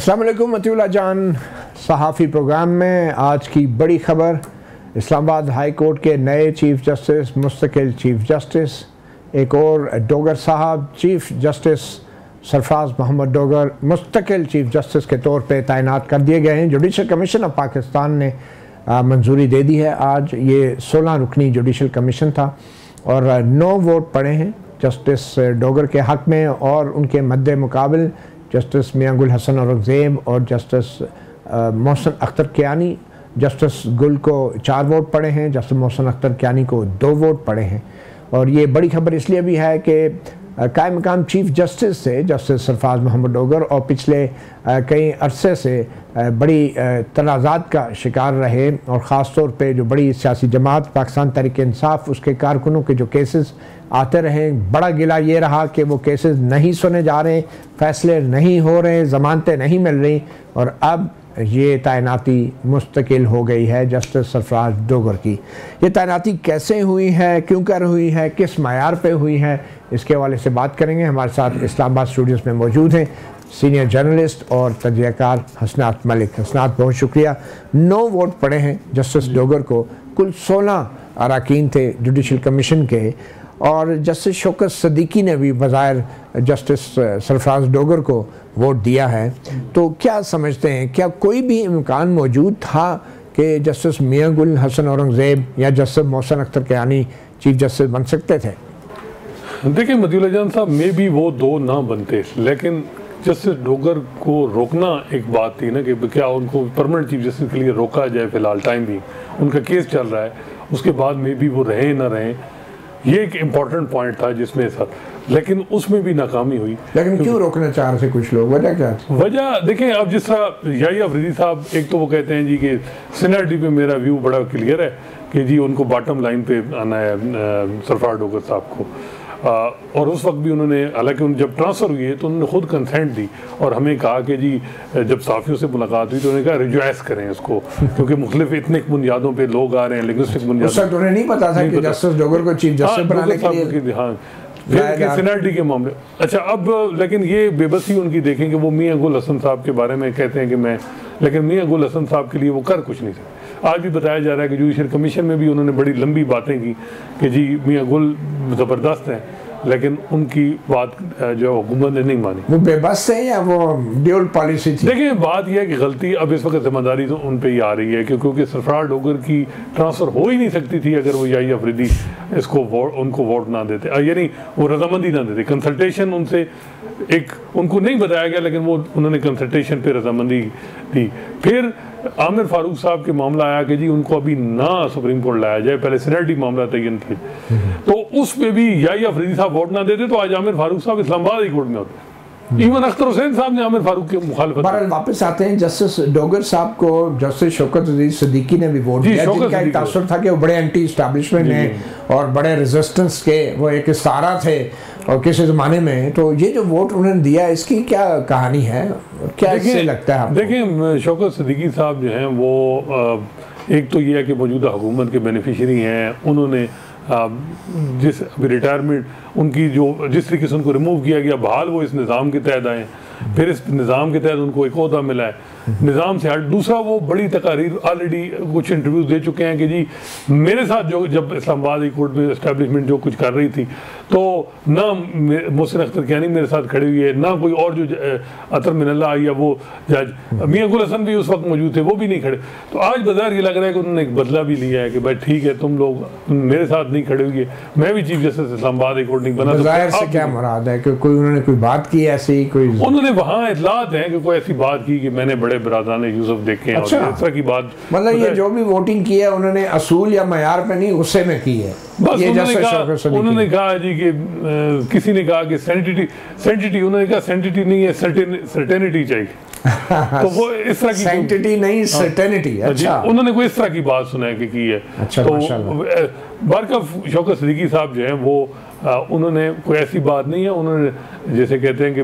अस्सलाम वालेकुम मतीउल्लाह जान सहाफ़ी प्रोग्राम में आज की बड़ी ख़बर, इस्लामाबाद हाई कोर्ट के नए चीफ़ जस्टिस मुस्तकिल चीफ़ जस्टिस एक और डोगर साहब चीफ़ जस्टिस सरफराज मोहम्मद डोगर मुस्तकिल चीफ़ जस्टिस के तौर पे तैनात कर दिए गए हैं। जुडिशल कमीशन ऑफ पाकिस्तान ने मंजूरी दे दी है। आज ये 16 रुकनी जुडिशल कमीशन था और 9 वोट पड़े हैं जस्टिस डोगर के हक़ में और उनके मद्दे मुकाबिल जस्टिस मियां गुल हसन औरंगज़ेब और जस्टिस मोहसिन अख्तर कियानी। जस्टिस गुल को 4 वोट पड़े हैं, जस्टिस मोहसिन अख्तर कियानी को 2 वोट पड़े हैं। और ये बड़ी खबर इसलिए भी है कि कायम मकाम चीफ़ जस्टिस से जस्टिस सरफराज मोहम्मद डोगर और पिछले कई अरसे से बड़ी तनाज़ात का शिकार रहे और ख़ास तौर पे जो बड़ी सियासी जमात पाकिस्तान तहरीक इंसाफ उसके कारकुनों के जो केसेस आते रहे, बड़ा गिला ये रहा कि वो केसेस नहीं सुने जा रहे, फ़ैसले नहीं हो रहे, ज़मानतें नहीं मिल रही। और अब ये तैनाती मुस्तकिल हो गई है जस्टिस सरफराज डोगर की। ये तैनाती कैसे हुई है, क्यों कर हुई है, किस मयार पे हुई है, इसके हवाले से बात करेंगे। हमारे साथ इस्लामाबाद स्टूडियोज़ में मौजूद हैं सीनियर जर्नलिस्ट और तजज़ियाकार हसनात मलिक। हसनात बहुत शुक्रिया। 9 वोट पड़े हैं जस्टिस डोगर को, कुल 16 अरकान थे जुडिशल कमीशन के और जस्टिस शौकत सदीकी ने भी बज़ाहिर जस्टिस सरफराज डोगर को वोट दिया है। तो क्या समझते हैं, क्या कोई भी इम्कान मौजूद था कि जस्टिस मियां गुल हसन औरंगज़ेब या justice Mohsin Akhtar Kayani chief justice बन सकते थे? देखिए मतीउल्लाह जान साहब, मे भी वो 2 ना बनते, लेकिन जस्टिस डोगर को रोकना एक बात थी ना कि क्या उनको परमानेंट चीफ जस्टिस के लिए रोका जाए। फिलहाल टाइम भी उनका केस चल रहा है, उसके बाद मे भी वो रहे ना रहे, ये एक इम्पॉर्टेंट पॉइंट था जिसमें सर, लेकिन उसमें भी नाकामी हुई। लेकिन क्यों रोकना चाह रहे थे कुछ लोग, वजह क्या थी? वजह देखें, अब जिस तरह याहिया अफरीदी साहब, एक तो वो कहते हैं जी कि सीनियरिटी पे मेरा व्यू बड़ा क्लियर है कि जी उनको बॉटम लाइन पे आना है सरफराज डोगर साहब को। और उस वक्त भी उन्होंने, हालांकि जब ट्रांसफ़र हुई है तो उन्होंने खुद कंसेंट दी और हमें कहा कि जी जब साफ़ियों से मुलाकात हुई तो उन्होंने कहा रिजॉइस करें इसको, क्योंकि मुख्तलिफ इतने बुनियादों पे लोग आ रहे हैं, लिंग्विस्टिक बुनियादों। उन्हें नहीं पता था कि जस्टिस डोगर को चीफ जस्टिस बनाने के लिए, हाँ, फिर सीनियरिटी के मामले। अच्छा, अब लेकिन ये बेबसी उनकी देखें कि वो मियां गुल हसन साहब के बारे में कहते हैं कि मैं, लेकिन मियां गुल हसन साहब के लिए वो कर कुछ नहीं सकते। आज भी बताया जा रहा है कि जुडिशल कमीशन में भी उन्होंने बड़ी लंबी बातें की कि जी मियां गुल ज़बरदस्त हैं, लेकिन उनकी बात जो हुकूमत ने नहीं मानी। वो बेबस है या वो ड्यूल पॉलिसी थी? देखिए, बात यह है कि गलती अब इस वक्त जिम्मेदारी तो उन पे ही आ रही है, क्योंकि सरफराज डोगर की ट्रांसफ़र हो ही नहीं सकती थी अगर वो याहिया अफरीदी इसको उनको वोट ना देते, यानी वो रजामंदी ना देते। कंसल्टेशन उनसे एक उनको नहीं बताया गया, लेकिन वो उन्होंने कंसल्टेशन पे रजामंदी दी। फिर आमिर फारूक साहब के मामला आया कि जी उनको अभी ना सुप्रीम कोर्ट लाया जाए, पहले सीनियरिटी मामला तयन किए, तो उस पे भी याहिया अफरीदी साहब वोट ना देते तो आज आमिर फारूक साहब इस्लामाबाद हाई कोर्ट में होते। इवन अख्तर हुसैन साहब ने आमिर फारूक के मुखालिफत। वापस आते हैं, जस्टिस डोगर साहब को जस्टिस शौकत सदीकी ने भी वोट दिया, जिनका एक तासुर था कि वो बड़े एंटी एस्टैब्लिशमेंट हैं और बड़े रेजिस्टेंस के वो एक इस्तारा थे और किसी ज़माने में। तो ये जो वोट उन्होंने दिया, इसकी क्या कहानी है, क्या इससे लगता है? देखिए, शौकत सदीकी साहब जो हैं वो एक तो ये है कि मौजूदा हुकूमत के बेनिफिशरी हैं। उन्होंने जिस अभी रिटायरमेंट उनकी जो जिस तरीके से उनको रिमूव किया गया, बहाल वो इस निज़ाम के तहत आए, फिर इस निज़ाम के तहत उनको एक ओहदा मिला है निज़ाम से हट। दूसरा, वो बड़ी तकारीर ऑलरेडी कुछ इंटरव्यूज़ दे चुके हैं कि जी मेरे साथ जो जब इस्लामाबाद हाई कोर्ट में इस्टेब्लिशमेंट जो कुछ कर रही थी, तो ना मोहसिन अख्तर कियानी मेरे साथ खड़े हुई है, ना कोई और जो अतर मिनल्ला या वो जज मियां गुल हसन भी उस वक्त मौजूद थे, वो भी नहीं खड़े। तो आज बाजार ये लग रहा है कि उन्होंने एक बदला भी लिया है कि भाई ठीक है, तुम लोग मेरे साथ नहीं खड़े हुए, मैं भी chief justice Islamabad high court नहीं बना। तो क्या मुराद है कि कोई उन्होंने कोई बात की ऐसी? कोई उन्होंने वहाँ इतलात है कि कोई ऐसी बात की कि मैंने बड़े बरादरान यूसुफ देखे हैं। अच्छा, और इस तरह की बात, मतलब ये जो भी वोटिंग की है उन्होंने असूल या मयार पे नहीं, गुस्से में की है। बस उन्होंने कहा जी कि किसी ने कहा कि सेंटिटी उन्होंने कहा सेंटिटी नहीं है, सर्टेनिटी चाहिए। तो वो इस तरह की सेंटिटी नहीं, सर्टेनिटी। अच्छा, उन्होंने कोई इस तरह की बात सुना है कि की है। अच्छा, तो बरकत शौकत सदीकी साहब जो हैं वो उन्होंने कोई ऐसी बात नहीं है, उन्होंने जैसे कहते हैं कि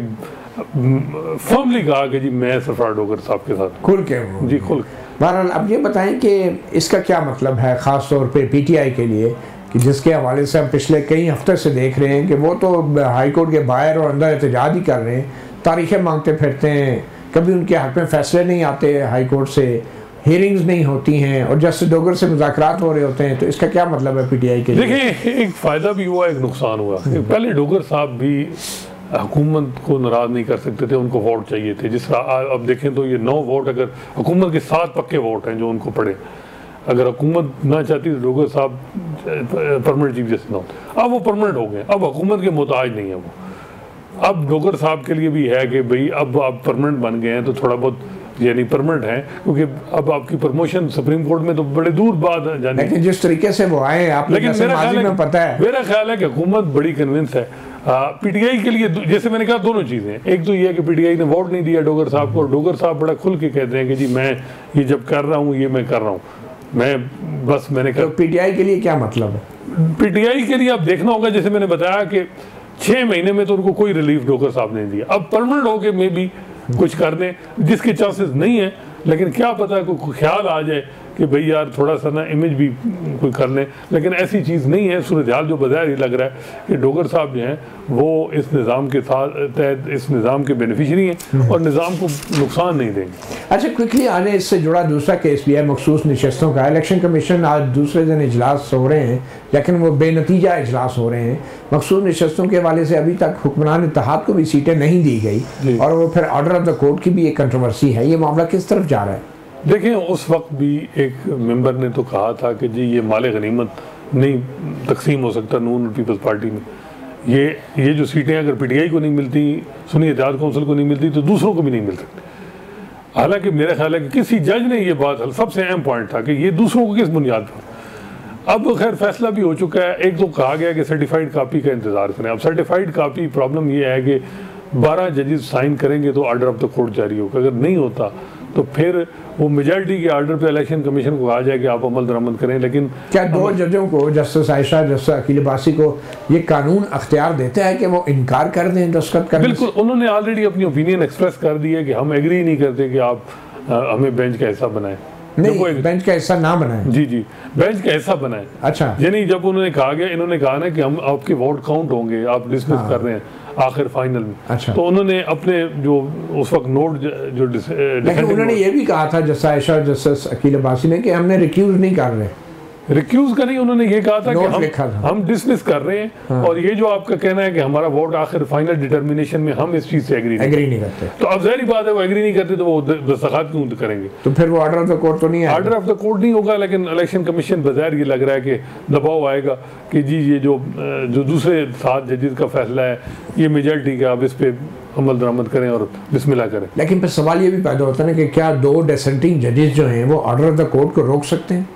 फर्मली कहा कि जी मैं सरफराज डोगर साहब के साथ खुल के जी खुल। बहरहाल अब ये बताएं कि इसका क्या मतलब है ख़ास तौर पे पीटीआई के लिए, कि जिसके हवाले से हम पिछले कई हफ्ते से देख रहे हैं कि वो तो हाई कोर्ट के बाहर और अंदर एहतजाज ही कर रहे हैं, तारीखें मांगते फिरते हैं कभी उनके हक में फैसले नहीं आते हाई कोर्ट से, हियरिंग्स नहीं होती हैं और जस्टिस डोगर से मुज़ाकरात हो रहे होते हैं, तो इसका क्या मतलब है पीटीआई के लिए? देखिए, एक फ़ायदा भी हुआ, एक नुकसान हुआ। पहले डोगर साहब भी हुकूमत को नाराज़ नहीं कर सकते थे, उनको वोट चाहिए थे। जिस अब देखें तो ये 9 वोट, अगर हुकूमत के 7 पक्के वोट हैं जो उनको पड़े, अगर हुकूमत ना चाहती तो डोगर साहब परमानेंट चीफ जस्टिस ना होते। अब वो परमानेंट हो गए, अब हुकूमत के मोहताज नहीं है वो। अब डोगर साहब के लिए भी है कि भाई अब आप परमानेंट बन गए हैं तो थोड़ा बहुत यानी परमानेंट है, क्योंकि अब आपकी प्रमोशन सुप्रीम कोर्ट में तो बड़े दूर बाद जाने। लेकिन जिस तरीके से वो आए, आप लेकिन मेरा ख्याल है कि हुकूमत बड़ी कन्विंस है। पीटीआई के लिए जैसे मैंने कहा, दोनों चीज़ें, एक तो ये है कि पीटीआई ने वोट नहीं दिया डोगर साहब को, और डोगर साहब बड़ा खुल के कहते हैं कि जी मैं ये जब कर रहा हूँ, ये मैं कर रहा हूँ, मैं बस मैंने तो पीटीआई के लिए क्या मतलब है? पीटीआई के लिए अब देखना होगा, जैसे मैंने बताया कि 6 महीने में तो उनको कोई रिलीफ डोगर साहब ने दिया। अब परमानेंट होके में भी कुछ कर दें, जिसके चांसेस नहीं है, लेकिन क्या पता है कोई ख्याल आ जाए कि भाई यार थोड़ा सा ना इमेज भी कोई कर लें, लेकिन ऐसी चीज़ नहीं है। सूरत हाल जो बज़ाहिर ही लग रहा है कि डोगर साहब जो हैं वो इस निज़ाम के तहत इस निज़ाम के बेनिफिशरी हैं और निज़ाम को नुकसान नहीं देंगे। अच्छा, क्विकली आने इससे जुड़ा दूसरा केस भी है मखसूस नशस्तों का। इलेक्शन कमीशन आज दूसरे दिन इजलास हो रहे हैं, लेकिन वो बेनतीजा इजलास हो रहे हैं। मखसूस नशस्तों के हवाले से अभी तक हुक्मरान इत्तेहाद को भी सीटें नहीं दी गई, और वो फिर ऑर्डर ऑफ द कोर्ट की भी एक कंट्रोवर्सी है। ये मामला किस तरफ जा रहा है? देखें, उस वक्त भी एक मेंबर ने तो कहा था कि जी ये माल गनीमत नहीं तकसीम हो सकता नून पीपल्स पार्टी में। ये जो सीटें अगर पीटीआई को नहीं मिलती, सुन्नी इत्तेहाद कौंसिल को नहीं मिलती, तो दूसरों को भी नहीं मिल सकती। हालांकि मेरा ख्याल है कि किसी जज ने ये बात, सबसे अहम पॉइंट था कि ये दूसरों को किस बुनियाद पर। अब खैर फैसला भी हो चुका है। एक तो कहा गया कि सर्टिफाइड कापी का इंतज़ार करें। अब सर्टिफाइड कापी, प्रॉब्लम ये है कि 12 जजेस साइन करेंगे तो ऑर्डर ऑफ द कोर्ट जारी होगा। अगर नहीं होता तो फिर वो मेजॉरिटी के ऑर्डर पे इलेक्शन कमीशन को कहा जाए कि आप अमल दरामद करें। लेकिन क्या 2 जजों को, जस्टिस आयशा, जस्टिस अकील अब्बासी को, ये कानून अख्तियार देता है कि वो इनकार कर दें दस्तखत करने? बिल्कुल, उन्होंने ऑलरेडी अपनी ओपिनियन एक्सप्रेस कर दी है कि हम एग्री नहीं करते कि आप हमें बेंच का हिस्सा बनाएं। नहीं, बेंच का हिस्सा ना बनाएं। जी, बेंच का हिस्सा बनाएं। अच्छा, यानी जब उन्होंने कहा गया, इन्होंने कहा ना कि हम आपके वोट काउंट होंगे, आप डिस्मिस कर रहे हैं आखिर फाइनल में। अच्छा। तो उन्होंने अपने जो उस वक्त नोट जो लेकिन उन्होंने ये भी कहा था जस्टिस आयशा, जस्टिस अकील अब्बासी ने, कि हमने रिक्यूज नहीं कर रहे। रिक्यूज का नहीं, उन्होंने ये कहा था कि हम डिसमिस कर रहे हैं। हाँ। और ये जो आपका कहना है कि हमारा वोट आखिर फाइनल डिटर्मिनेशन में हम इस चीज से एग्री नहीं करते, तो अब जाहिर बात है वो एग्री नहीं करते तो वो दस्तखत क्यों करेंगे? तो फिर वो ऑर्डर ऑफ द कोर्ट तो नहीं है। ऑर्डर ऑफ द कोर्ट नहीं होगा, लेकिन इलेक्शन कमीशन बजाय ये लग रहा है कि दबाव आएगा कि जी ये जो दूसरे 7 जजेस का फैसला है, ये मेजॉरिटी का, आप इस पे अमल दरामद करें और बिस्मिल्लाह करें। लेकिन फिर सवाल ये भी पैदा होता है ना कि क्या 2 डिसेंटिंग जजेस जो हैं वो ऑर्डर ऑफ द कोर्ट को रोक सकते हैं?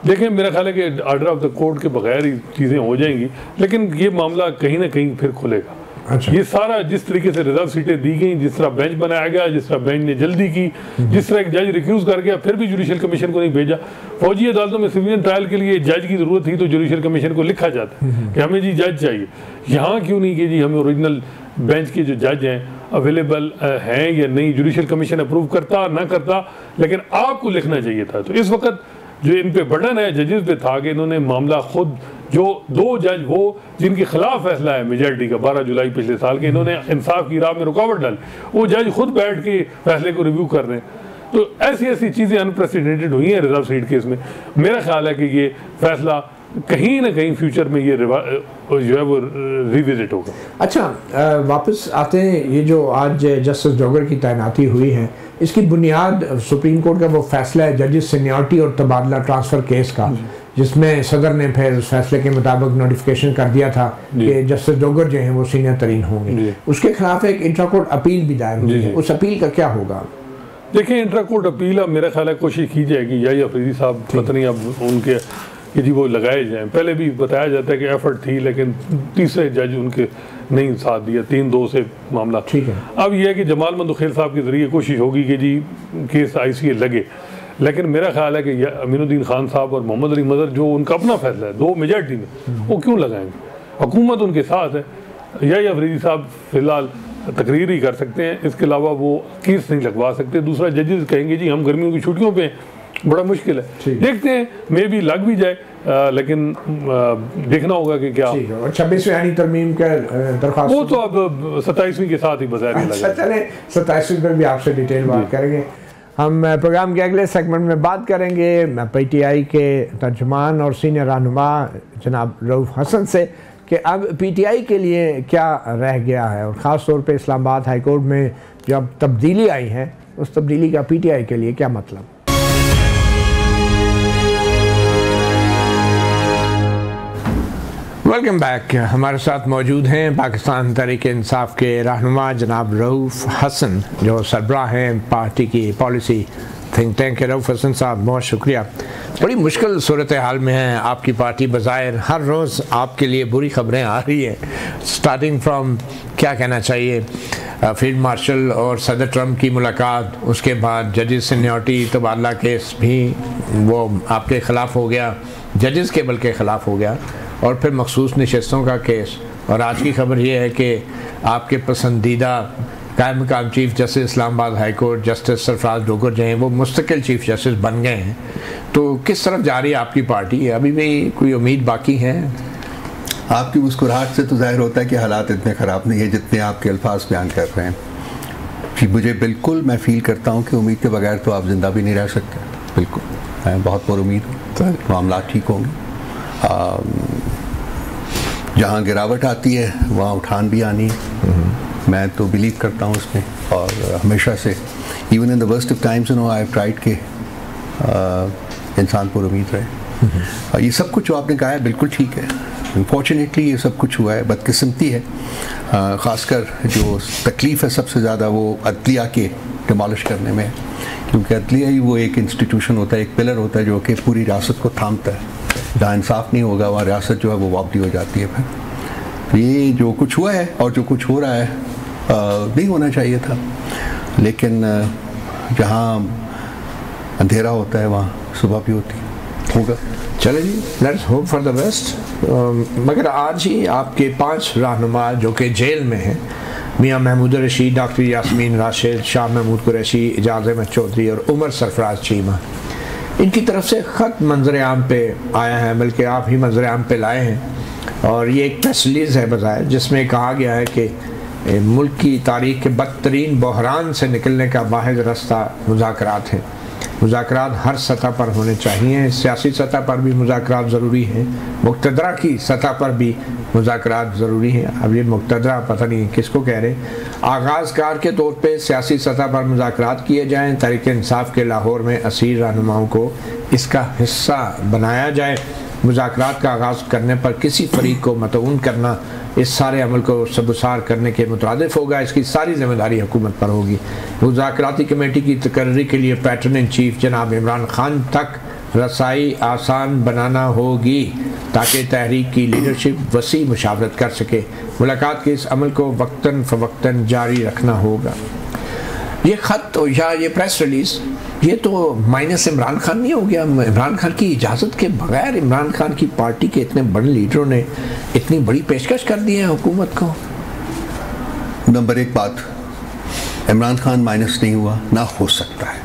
देखिए, मेरा ख्याल है कि ऑर्डर ऑफ द कोर्ट के बगैर ही चीज़ें हो जाएंगी, लेकिन ये मामला कहीं ना कहीं फिर खुलेगा। अच्छा। ये सारा जिस तरीके से रिजर्व सीटें दी गई, जिस तरह बेंच बनाया गया, जिस तरह बेंच ने जल्दी की, जिस तरह एक जज रिक्यूज कर गया, फिर भी जुडिशल कमीशन को नहीं भेजा। फौजी अदालतों में सिविलियन ट्रायल के लिए जज की जरूरत थी तो जुडिशल कमीशन को लिखा जाता कि हमें जी जज चाहिए। यहाँ क्यों नहीं कि जी हमें ओरिजिनल बेंच के जो जज हैं अवेलेबल हैं या नहीं, जुडिशल कमीशन अप्रूव करता ना करता, लेकिन आपको लिखना चाहिए था। तो इस वक्त जो इन पे बर्डन है जजेस पे था कि इन्होंने मामला खुद, जो 2 जज वो जिनके खिलाफ फैसला है मेजॉरिटी का 12 जुलाई पिछले साल के, इन्होंने इंसाफ की राह में रुकावट डाली, वो जज खुद बैठ के फैसले को रिव्यू कर रहे हैं। तो ऐसी चीज़ें अनप्रेसिडेंटेड हुई हैं रिजर्व सीट केस में। मेरा ख्याल है कि ये फैसला कहीं ना कहीं फ्यूचर में ये जो है वो रिविजिट होगा। अच्छा, वापस आते हैं, ये जो आज जस्टिस डोगर की तैनाती हुई है, इसकी बुनियाद सुप्रीम कोर्ट का वो फैसला है जजेस सीनियरिटी और तबादला ट्रांसफ़र केस का, जिसमें सदर ने फिर उस फैसले के मुताबिक नोटिफिकेशन कर दिया था कि जस्टिस डोगर जो हैं वो सीनियर तरीन होंगे। उसके खिलाफ एक इंट्रा कोर्ट अपील भी दायर हुई है, उस अपील का क्या होगा? देखिए, इंट्रा कोर्ट अपील अब मेरा ख्याल है कोशिश की जाएगी, या अफरीदी साहब पता नहीं अब उनके कि जी वो लगाए जाएं। पहले भी बताया जाता है कि एफर्ट थी, लेकिन तीसरे जज उनके नहीं साथ दिया, 3-2 से मामला। ठीक है। अब यह है कि जमाल मंदुखेल साहब के जरिए कोशिश होगी कि जी केस ICA लगे, लेकिन मेरा ख्याल है कि अमीनुद्दीन खान साहब और मोहम्मद अली मजहर जो उनका अपना फैसला है 2 मेजॉरिटी में, वो क्यों लगाएंगे? हुकूमत उनके साथ है। या अफरीदी साहब फिलहाल तकरीर ही कर सकते हैं, इसके अलावा वो केस नहीं लगवा सकते। दूसरा जजेस कहेंगे जी हम गर्मियों की छुट्टियों पे बड़ा मुश्किल है, देखते हैं मे भी लग भी जाए। लेकिन देखना होगा कि क्या। और 26वीं आईनी तरमीम का दरख्वास्त वो तो अब 27वीं के साथ ही बजाय लगा। चले 27वीं पर भी आपसे डिटेल बात करेंगे। हम प्रोग्राम के अगले सेगमेंट में बात करेंगे PTI के तर्जुमान और सीनियर रहनुमा जनाब रऊफ हसन से कि अब PTI के लिए क्या रह गया है, और ख़ास तौर पे इस्लामाबाद हाई कोर्ट में जब तब्दीली आई है उस तब्दीली का PTI के लिए क्या मतलब। Welcome back. हमारे साथ मौजूद हैं पाकिस्तान तहरीक इंसाफ के रहनुमा जनाब रऊफ हसन, जो सरबराह हैं पार्टी की पॉलिसी थिंक टैंक के। रऊफ हसन साहब, बहुत शुक्रिया। बड़ी मुश्किल सूरत हाल में है आपकी पार्टी। बज़ाहिर हर रोज़ आपके लिए बुरी खबरें आ रही हैं, स्टार्टिंग फ्रॉम क्या कहना चाहिए फील्ड मार्शल और सदर ट्रम्प की मुलाकात, उसके बाद जजेस सीनियरिटी तबादला केस भी वो आपके ख़िलाफ़ हो गया, जजेस के बल्कि ख़िलाफ़ हो गया, और फिर मखसूस नशस्तों का केस। और आज की खबर ये है कि आपके पसंदीदा कायम मकाम chief justice Islamabad high court justice Sarfaraz Dogar जो हैं वो मुस्तकिल चीफ जस्टिस बन गए हैं। तो किस तरफ जा रही है आपकी पार्टी? अभी भी कोई उम्मीद बाकी है? आपकी मुस्कुराहट से तो जाहिर होता है कि हालात इतने ख़राब नहीं है जितने आपके अल्फाज बयान कर रहे हैं। कि मुझे बिल्कुल, मैं फील करता हूँ कि उम्मीद के बगैर तो आप ज़िंदा भी नहीं रह सकते। बिल्कुल, मैं बहुत पुरुम्मीद हूँ मामला ठीक होंगे। जहाँ गिरावट आती है वहाँ उठान भी आनी है। मैं तो बिलीव करता हूँ उसमें, और हमेशा से even in the worst of times I have tried के इंसान पर उम्मीद रहे। ये सब कुछ जो आपने कहा है बिल्कुल ठीक है। अनफॉर्चुनेटली ये सब कुछ हुआ है, बदकिस्मती है। ख़ासकर जो तकलीफ़ है सबसे ज़्यादा वो अदलिया के डिमॉलिश करने में, क्योंकि अदलिया ही वो एक इंस्टीट्यूशन होता है, एक पिलर होता है जो कि पूरी रियासत को थामता है। जहाँ इंसाफ नहीं होगा वहाँ रियासत जो है वो वापसी हो जाती है। फिर ये जो कुछ हुआ है और जो कुछ हो रहा है नहीं होना चाहिए था, लेकिन जहाँ अंधेरा होता है वहाँ सुबह भी होगा। चले जी, let's hope for the best. मगर आज ही आपके 5 रहनुमा जो कि जेल में हैं, मियाँ महमूद रशीद, डॉक्टर यास्मीन राशिद, शाह महमूद कुरैशी, एजाज अहमद चौधरी और उमर सरफराज चीमा, इनकी तरफ से ख़त मंजर आम पे आया है, बल्कि आप ही मंजर आम पे लाए हैं। और ये एक प्रेस रिलीज़ है बज़ाहिर, जिसमें कहा गया है कि मुल्क की तारीख़ के बदतरीन बहरान से निकलने का वाहिद रास्ता मुज़ाकरात है। मुज़ाकरात हर सतह पर होने चाहिए, सियासी सतह पर भी मुज़ाकरात ज़रूरी हैं, मुक़तदरा की सतह पर भी मुज़ाकरात ज़रूरी हैं। अब ये मुक़तदरा पता नहीं किसको कह रहे। आगाज़कार के तौर पे सियासी सतह पर मुज़ाकरात किए जाएँ, तहरीक इंसाफ के लाहौर में असीर रहनुमाओं को इसका हिस्सा बनाया जाए। मुज़ाकरात का आगाज़ करने पर किसी फरीक को मतऊन करना इस सारे अमल को सबसार करने के मुतरादिफ होगा। इसकी सारी जिम्मेदारी हुकूमत पर होगी। मुज़ाकराती कमेटी की तकर्री के लिए पैटर्न इन चीफ जनाब इमरान खान तक रसाई आसान बनाना होगी, ताकि तहरीक की लीडरशिप वसी मुशावरत कर सके। मुलाकात के इस अमल को वक्तन फ़वक्तन जारी रखना होगा। ये ख़त या ये प्रेस रिलीज़, ये तो माइनस इमरान खान नहीं हो गया? इमरान खान की इजाज़त के बगैर इमरान खान की पार्टी के इतने बड़े लीडरों ने इतनी बड़ी पेशकश कर दी है हुकूमत को। नंबर 1 बात, इमरान खान माइनस नहीं हुआ, ना हो सकता है।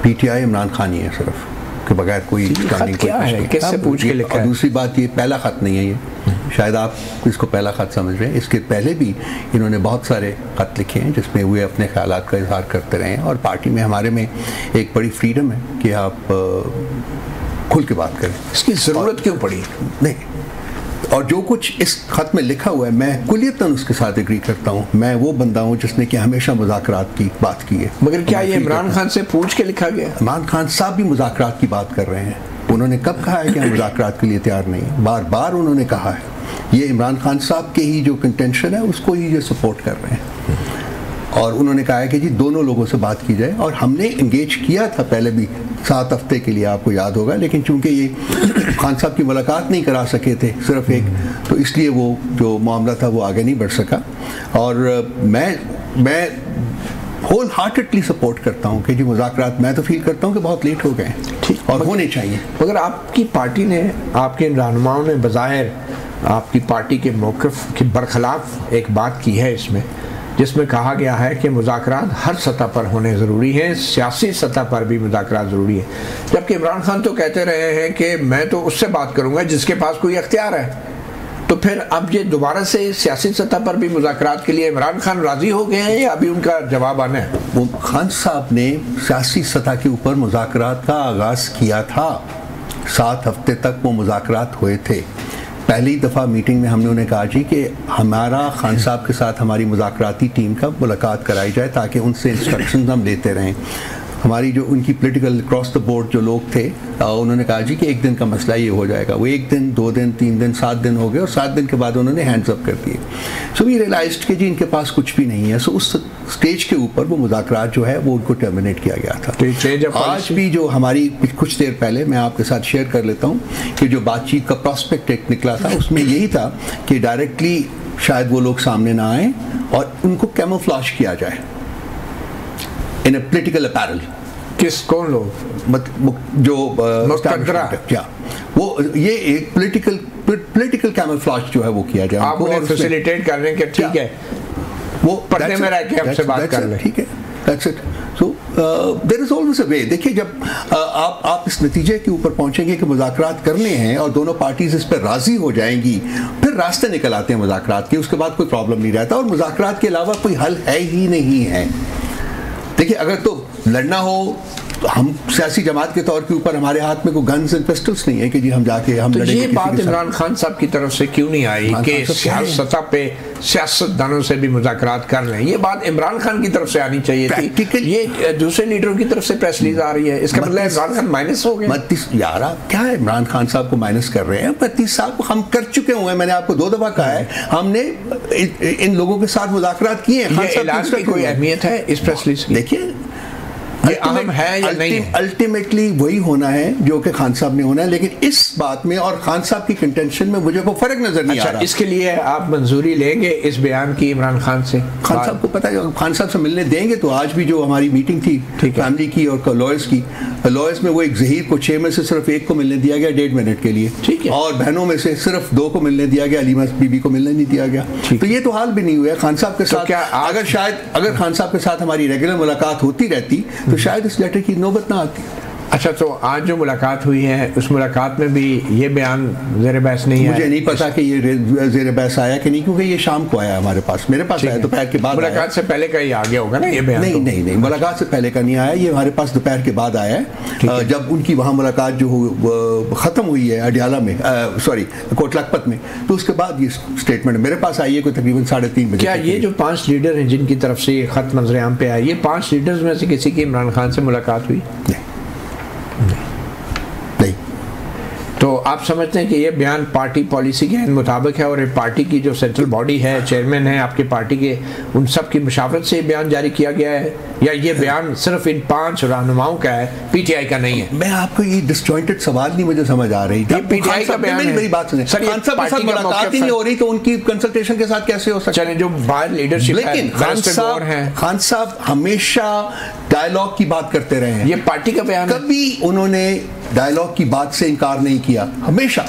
PTI इमरान खान ही है सिर्फ, के बगैर कोई क्या है, किससे पूछ के लिखा है? दूसरी बात, ये पहला ख़त नहीं है। ये शायद आप इसको पहला ख़त समझ रहे हैं। इसके पहले भी इन्होंने बहुत सारे ख़त लिखे हैं जिसमें वे अपने ख्यालात का इजहार करते रहे हैं। और पार्टी में हमारे में एक बड़ी फ्रीडम है कि आप खुल के बात करें। इसकी ज़रूरत क्यों पड़ी? नहीं, और जो कुछ इस ख़त में लिखा हुआ है मैं कुलियतन उसके साथ एग्री करता हूँ। मैं वो बंदा हूँ जिसने कि हमेशा मुज़ाकरात की बात की है। मगर क्या ये इमरान खान से पूछ के लिखा गया? इमरान खान साहब भी मुज़ाकरात की बात कर रहे हैं। उन्होंने कब कहा है कि हम मुज़ाकरात के लिए तैयार नहीं? बार बार उन्होंने कहा है। ये इमरान खान साहब के ही जो कंटेंशन है उसको ही ये सपोर्ट कर रहे हैं। और उन्होंने कहा है कि जी दोनों लोगों से बात की जाए। और हमने इंगेज किया था पहले भी 7 हफ्ते के लिए, आपको याद होगा। लेकिन चूंकि ये खान साहब की मुलाकात नहीं करा सके थे सिर्फ एक, तो इसलिए वो जो मामला था वो आगे नहीं बढ़ सका। और मैं होल हार्टेडली सपोर्ट करता हूँ कि जी मुज़ाकरात, मैं तो फील करता हूँ कि बहुत लेट हो गए और होने चाहिए। मगर आपकी पार्टी ने, आपके रहनुमाओं ने बज़ाहिर आपकी पार्टी के मौक़िफ़ के बरखिलाफ़ एक बात की है इसमें, जिसमें कहा गया है कि मुज़ाकरात हर सतह पर होने ज़रूरी हैं, सियासी सतह पर भी मुज़ाकरात ज़रूरी है। जबकि इमरान खान तो कहते रहे हैं कि मैं तो उससे बात करूँगा जिसके पास कोई अख्तियार है। तो फिर अब ये दोबारा से सियासी सतह पर भी मुज़ाकरात के लिए इमरान खान राज़ी हो गए हैं या अभी उनका जवाब आना है? वो खान साहब ने सियासी सतह के ऊपर मुज़ाकरात का आगाज़ किया था। 7 हफ्ते तक वो मुज़ाकरात हुए थे। पहली दफ़ा मीटिंग में हमने उन्हें कहा जी कि हमारा खान साहब के साथ हमारी मुज़ाकराती टीम का मुलाकात कराई जाए ताकि उनसे इंस्ट्रक्शंस हम लेते रहें। हमारी जो उनकी पॉलिटिकल क्रॉस द बोर्ड जो लोग थे उन्होंने कहा जी कि 1 दिन का मसला ये हो जाएगा। वो 1 दिन, 2 दिन, 3 दिन, 7 दिन हो गए और 7 दिन के बाद उन्होंने हैंड्स अप कर दिए। सो वी रियलाइज्ड कि जी इनके पास कुछ भी नहीं है। सो उस स्टेज के ऊपर वो मुज़ाकरात जो है वो उनको टर्मिनेट किया गया था। आज भी जो हमारी कुछ देर पहले मैं आपके साथ शेयर कर लेता हूँ कि जो बातचीत का प्रॉस्पेक्ट एक निकला था उसमें यही था कि डायरेक्टली शायद वो लोग सामने ना आए और उनको कैमोफ्लेज किया जाए इन अ पॉलिटिकल अपैरल। कौन लोग? जो क्या वो ये एक पॉलिटिकल कैमोफ्लेज जो है वो किया जाए। आप उन्हें फैसिलिटेट कर रहे हैं कि ठीक है वो पर्दे में रह के हमसे बात कर लें, ठीक है, that's it. So there is always a way. देखिए जब आप इस नतीजे के ऊपर पहुंचेंगे कि मुज़ाकरात करने हैं और दोनों पार्टीज इस पर राजी हो जाएंगी, फिर रास्ते निकल आते हैं मुज़ाकरात के, उसके बाद कोई प्रॉब्लम नहीं रहता और मुज़ाकरात के अलावा कोई हल है ही नहीं है। देखिए अगर तो लड़ना हो तो हम सियासी जमात के तौर के ऊपर हमारे हाथ में कोई गन्स एंड पिस्टल्स नहीं है कि जी हम जाके हम तो ये बात इमरान खान साहब की तरफ से क्यों नहीं आई कि हर सतह पे सियासतदानों से भी मुज़ाकरात कर लें? ये बात इमरान खान की तरफ से आनी चाहिए थी। ये दूसरे लीडरों की तरफ से प्रेस रिलीज आ रही है, इसका मतलब इमरान खान माइनस हो गए। 32 यार क्या है, इमरान खान साहब को माइनस कर रहे हैं? 32 साल को हम कर चुके हुए हैं। मैंने आपको 2 दफा कहा है हमने इन लोगों के साथ मुज़ाकरात किए हैं। ऐलान की कोई अहमियत है इस प्रेस रिलीज? देखिए ये अहम है या नहीं? अल्टीमेटली वही होना है जो कि खान साहब ने होना है, लेकिन इस बात में और खान साहब की कंटेंशन में मुझे कोई फर्क नजर नहीं आ रहा। इसके लिए आप मंजूरी लेंगे इस बयान की इमरान खान से? खान साहब को पता है, खान साहब से मिलने देंगे तो आज भी जो हमारी मीटिंग थी फैमिली की और लॉयर्स की, लॉयर्स में वो एक ज़हीर को 6 में से सिर्फ 1 को मिलने दिया गया 1.5 मिनट के लिए, ठीक है, और बहनों में से सिर्फ 2 को मिलने दिया गया, अलीमा बीबी को मिलने नहीं दिया गया। तो ये तो हाल भी नहीं हुआ खान साहब के साथ। अगर खान साहब के साथ हमारी रेगुलर मुलाकात होती रहती तो शायद इस लेटर की नौबत ना आती। अच्छा, तो आज जो मुलाकात हुई है उस मुलाकात में भी ये बयान ज़ेर बहस नहीं है? मुझे नहीं पता कि ये ज़ेर बहस आया कि नहीं, क्योंकि ये शाम को आया हमारे पास, मेरे पास आया दोपहर के बाद। मुलाकात से पहले का ही आ गया होगा ना ये बयान? नहीं, मुलाकात से पहले का नहीं आया, ये हमारे पास दोपहर के बाद आया है जब उनकी वहाँ मुलाकात जो ख़त्म हुई है अडियाला में, सॉरी कोट लखपत में, तो उसके बाद ये स्टेटमेंट मेरे पास आई है कोई तकरीबन 3:30 बजे। क्या ये जो 5 लीडर हैं जिनकी तरफ से ये खत मंजर-ए-आम पे आया, ये 5 लीडर्स में से किसी की इमरान खान से मुलाकात हुई? नहीं। तो आप समझते हैं कि ये बयान पार्टी पॉलिसी के मुताबिक है और पार्टी की जो सेंट्रल बॉडी है, चेयरमैन है आपकी पार्टी के, उन सब की मुशावरत से बयान जारी किया गया है, या ये बयान सिर्फ इन 5 रहनुमाओं का है, पीटीआई का नहीं है? मैं आपको ये डिसजॉइंटेड सवाल नहीं मुझे समझ आ रही। पीटीआई का बयान है। मेरी बात सुनिए, खान साहब के साथ मुलाकात ही नहीं हो रही तो उनकी कंसल्टेशन के साथ कैसे हो सकता है? जो बाहर लीडरशिप है, लेकिन खान साहब हमेशा डायलॉग की बात करते रहे हैं। ये पार्टी का बयान, कभी उन्होंने डायलॉग की बात से इनकार नहीं किया, हमेशा।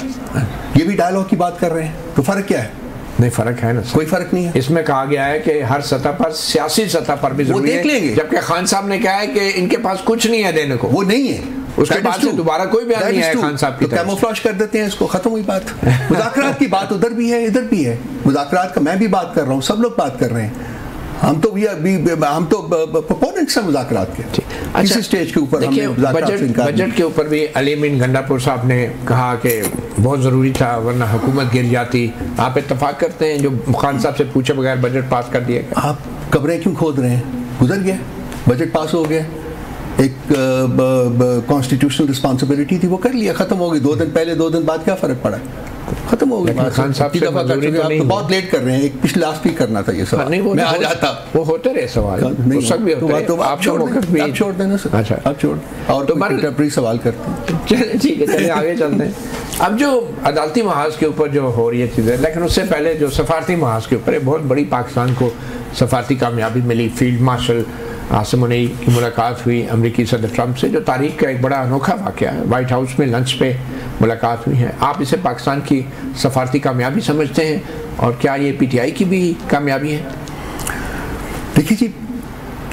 ये भी डायलॉग की बात कर रहे हैं, तो फर्क क्या है? नहीं, फर्क है ना, कोई फर्क नहीं है। इसमें कहा गया है कि हर सतह पर, सियासी सतह पर भी जरूरी देख लेंगे, जबकि खान साहब ने कहा है कि इनके पास कुछ नहीं है देने को। वो नहीं है, उसके बाद से दोबारा कोई बयान नहीं है खान साहब की तरफ से। कैमोफ्लेज कर देते हैं इसको, खत्म हुई बात। मुज़ाकरात की बात उधर भी है इधर भी है, मुज़ाकरात का मैं भी बात कर रहा हूँ, सब लोग बात कर रहे हैं। हम तो प्रोपोनेंट्स हैं मुज़ाकरात के। अच्छा, इसी स्टेज के ऊपर बजट के ऊपर भी अली मीन गंडापुर साहब ने कहा कि बहुत ज़रूरी था वरना हुकूमत गिर जाती। आप इत्तफाक करते हैं जो खान साहब से पूछे बगैर बजट पास कर दिया गया? आप कब्रें क्यों खोद रहे हैं? गुजर गया, बजट पास हो गया, एक कॉन्स्टिट्यूशनल रिस्पॉन्सिबिलिटी थी, वो कर लिया, खत्म हो गई। 2 दिन पहले 2 दिन बाद क्या फ़र्क पड़ा? खत्म हो गया। खान साहब से मंजूरी तो नहीं, बहुत लेट कर रहे हैं, एक पिछले लास्ट वीक करना था ये सवाल। मैं आ जाता, वो होते रहे सवाल, आप छोड़ देना सर। अच्छा, आप छोड़, और तो कंटेम्परेरी सवाल करते हैं। चलिए ठीक है, चलिए आगे चलते हैं। अब जो अदालती महाज के ऊपर जो हो रही है चीज़ें, लेकिन उससे पहले जो सफारती महाज के ऊपर बहुत बड़ी पाकिस्तान को सफारती कामयाबी मिली। फील्ड मार्शल आसिम मुनीर की मुलाकात हुई अमेरिकी सदर ट्रंप से, जो तारीख का एक बड़ा अनोखा वाक़या है। वाइट हाउस में लंच पे मुलाकात हुई है। आप इसे पाकिस्तान की सफारती कामयाबी समझते हैं और क्या ये पीटीआई की भी कामयाबी है? देखिए जी,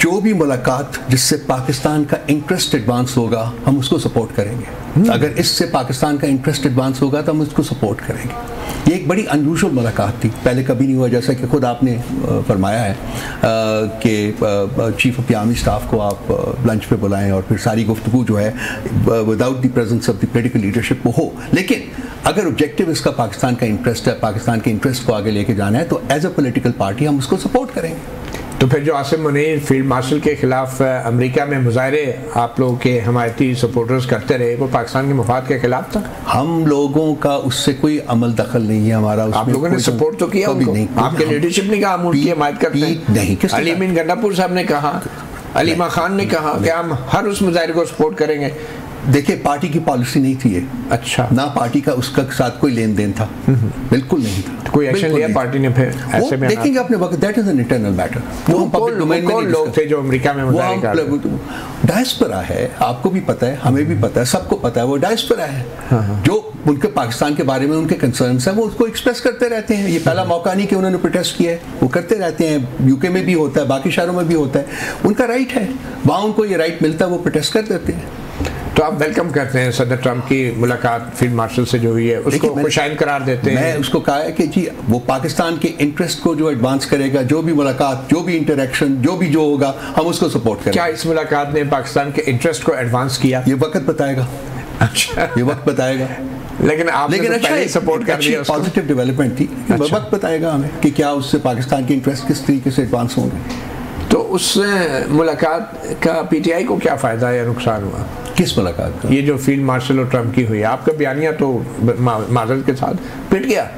जो भी मुलाकात जिससे पाकिस्तान का इंटरेस्ट एडवांस होगा हम उसको सपोर्ट करेंगे। अगर इससे पाकिस्तान का इंटरेस्ट एडवांस होगा तो हम उसको सपोर्ट करेंगे। ये एक बड़ी अनयूजुअल मुलाकात थी, पहले कभी नहीं हुआ, जैसा कि खुद आपने फरमाया है कि chief of the army staff को आप लंच पे बुलाएं और फिर सारी गुफ्तगू जो है without the presence of the political leadership वो हो। लेकिन अगर ऑब्जेक्टिव इसका पाकिस्तान का इंटरेस्ट है, पाकिस्तान के इंटरेस्ट को आगे लेके जाना है, तो एज अ पोलिटिकल पार्टी हम उसको सपोर्ट करेंगे। तो फिर जो आसिम मुनीर फील्ड मार्शल के खिलाफ अमेरिका में मुजाहरे आप लोगों के हमायती सपोर्टर्स करते रहे, वो पाकिस्तान के मफाद के खिलाफ था? हम लोगों का उससे कोई अमल दखल नहीं है हमारा। आप लोगों ने सपोर्ट तो किया उनको? नहीं, आपके लीडरशिप ने कहा हम उनकी हिमायत करते हैं? नहीं। अली अमीन गंडापुर साहब ने कहा, अलीमा खान ने कहा कि हम हर उस मुजाहिरे को सपोर्ट करेंगे। देखिए, पार्टी की पॉलिसी नहीं थी ये। अच्छा। ना पार्टी का उसका साथ कोई लेन देन था, बिल्कुल नहीं था। तो कोई एक्शन लिया पार्टी ने फिर ऐसे में? देखेंगे अपने वक्त, that is an internal matter. वो पब्लिक डोमेन में लोग थे जो अमेरिका में मुजाहिरे कर रहे थे। डायस्पोरा है, आपको भी पता है, हमें भी पता है, सबको पता है, वो डायस्पोरा है। जो उनके पाकिस्तान के बारे में उनके कंसर्न्स हैं वो उसको एक्सप्रेस करते रहते हैं। ये पहला मौका नहीं कि उन्होंने प्रोटेस्ट किया है, वो करते रहते हैं। यूके में भी होता है, बाकी शहरों में भी होता है, उनका राइट है, वहाँ उनको ये राइट मिलता है, वो प्रोटेस्ट कर देते हैं। तो आप वेलकम करते हैं सदर ट्रंप की मुलाकात फील्ड मार्शल से जो हुई है, उसको खुशाइन करार देते हैं? मैं उसको कहा है कि जी वो पाकिस्तान के इंटरेस्ट को जो एडवांस करेगा, जो भी मुलाकात, जो भी इंटरेक्शन, जो होगा, हम उसको सपोर्ट करेंगे। क्या इस मुलाकात ने पाकिस्तान के इंटरेस्ट को एडवांस किया? ये वक्त बताएगा। अच्छा, ये वक्त बताएगा। लेकिन अच्छा सपोर्ट कर दिया, पॉजिटिव डेवलपमेंट थी। वक्त बताएगा हमें कि क्या उससे पाकिस्तान के इंटरेस्ट किस तरीके से एडवांस होंगे। तो उस मुलाकात का पीटीआई को क्या फ़ायदा या नुकसान हुआ? किस मुलाकात का? ये जो फील्ड मार्शल और ट्रंप की हुई, आपका बयानिया तो माजरत के साथ पिट गया।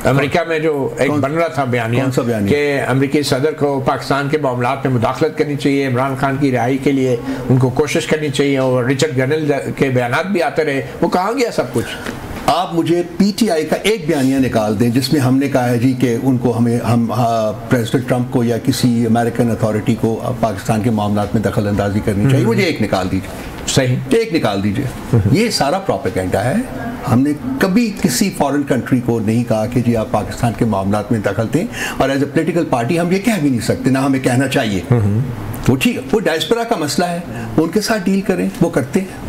अमेरिका में जो एक बन रहा था बयानिया कि अमेरिकी सदर को पाकिस्तान के मामलात में मुदाखलत करनी चाहिए, इमरान खान की रिहाई के लिए उनको कोशिश करनी चाहिए, और रिचर्ड गनल के बयानात भी आते रहे, वो कहाँ गया सब कुछ? आप मुझे पीटीआई का एक बयानिया निकाल दें जिसमें हमने कहा है जी कि उनको हम प्रेसिडेंट ट्रंप को या किसी अमेरिकन अथॉरिटी को पाकिस्तान के मामलात में दखल अंदाजी करनी चाहिए। मुझे एक निकाल दीजिए। सही, एक निकाल दीजिए। ये सारा प्रोपेगेंडा है। हमने कभी किसी फॉरेन कंट्री को नहीं कहा कि जी आप पाकिस्तान के मामलात में दखल दें, और एज ए पोलिटिकल पार्टी हम ये कह भी नहीं सकते, ना हमें कहना चाहिए। तो ठीक है, वो डायस्पोरा का मसला है, उनके साथ डील करें, वो करते हैं।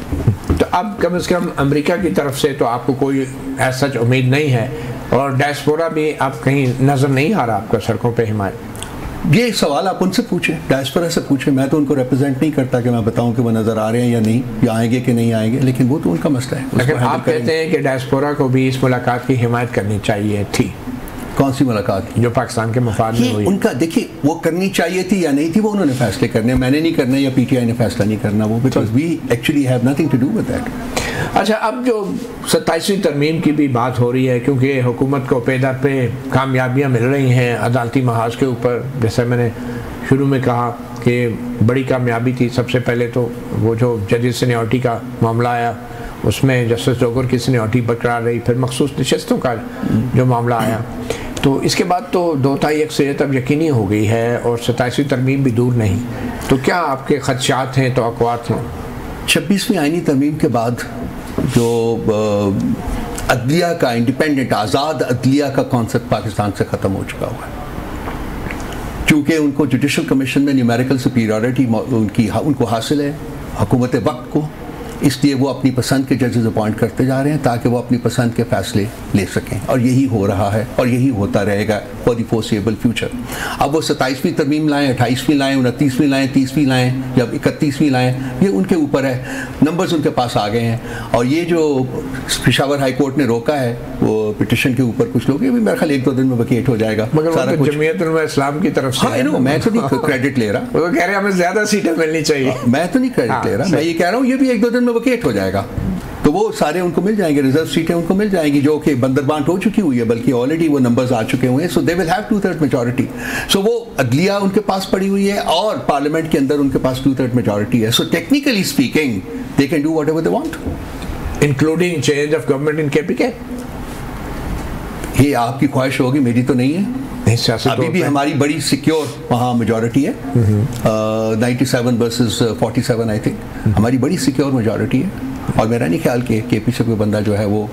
तो अब कम से कम अमेरिका की तरफ से तो आपको कोई ऐसा उम्मीद नहीं है, और डायस्पोरा भी आप कहीं नजर नहीं आ रहा आपका सड़कों पे हिमायत? ये सवाल आप उनसे पूछें, डायस्पोरा से पूछें। मैं तो उनको रिप्रेजेंट नहीं करता कि मैं बताऊं कि वो नजर आ रहे हैं या नहीं, या आएंगे कि नहीं आएंगे, लेकिन वो तो उनका मसला है। लेकिन आप कहते हैं कि डायस्पोरा को भी इस मुलाकात की हिमायत करनी चाहिए थी। कौन सी मुलाकात? जो पाकिस्तान के मफाद में हुई। उनका देखिए, वो करनी चाहिए थी या नहीं थी, वो उन्होंने फैसले करने, मैंने नहीं करना या पीटीआई ने फैसला नहीं करना, वो because we actually have nothing to do with that. अच्छा, अब जो 27वीं तरमीम की भी बात हो रही है, क्योंकि हुकूमत को पे दर पे कामयाबियाँ मिल रही हैं अदालती महाज के ऊपर, जैसे मैंने शुरू में कहा कि बड़ी कामयाबी थी। सबसे पहले तो वो जो जजेस सीनियरिटी का मामला आया, उसमें जस्टिस डोगर की सीनियरिटी बरकरार रही, फिर मखसूस नशस्तों का जो मामला आया, तो इसके बाद तो 2/3 अक्सरियत अब यकीनी हो गई है, और 27वीं तरमीम भी दूर नहीं। तो क्या आपके खदशात हैं, तवक्कुआत हैं? 26वीं आईनी तरमीम के बाद जो अदलिया का इंडिपेंडेंट आज़ाद अदलिया का कॉन्सेप्ट पाकिस्तान से ख़त्म हो चुका हुआ है। चूँकि उनको जुडिशल कमीशन में न्यूमेरिकल सुपीरियरिटी उनको हासिल है हुकूमत वक्त को, इसलिए वो अपनी पसंद के जजेस अपॉइंट करते जा रहे हैं ताकि वो अपनी पसंद के फैसले ले सकें, और यही हो रहा है और यही होता रहेगा फॉर द फोर्सेबल फ्यूचर। अब वो 27वीं तरमीम लाएँ, 28वीं लाएँ, 29वीं लाएँ, 30वीं लाएँ या 31वीं लाएँ, ये उनके ऊपर है। नंबर्स उनके पास आ गए हैं, और ये जो पेशावर हाई कोर्ट ने रोका है वो पिटिशन के ऊपर, कुछ लोग, ये भी मेरे ख्याल 1-2 दिन में वकीट हो जाएगा। सारा कुछ जमीयत उलमा इस्लाम की तरफ से। हाँ, मैं तो नहीं क्रेडिट ले रहा, वो कह रहे हैं हमें ज़्यादा सीटें मिलनी चाहिए। मैं तो नहीं क्रेडिट ले रहा, मैं ये कह रहा हूँ ये भी 1-2 दिन में वकीट हो जाएगा, तो वो सारे उनको मिल जाएंगे, रिजर्व सीटें उनको मिल जाएंगी, जो कि बंदरबांट हो चुकी हुई है, बल्कि ऑलरेडी वो नंबर्स आ चुके हुए हैं। सो दे विल हैव 2/3 मेजॉरिटी। सो वो अदलिया उनके पास पड़ी हुई है, और पार्लियामेंट के अंदर उनके पास 2/3 मेजॉरिटी है। So technically speaking they can do whatever they want, including change of government in KPK. ये आपकी ख्वाहिश होगी, मेरी तो नहीं है। अभी भी हमारी बड़ी सिक्योर वहाँ मेजॉरिटी है, 97 वर्सेस 47 आई थिंक, हमारी बड़ी सिक्योर मेजॉरिटी है, और मेरा नहीं ख्याल कि केपी से कोई बंदा जो है वो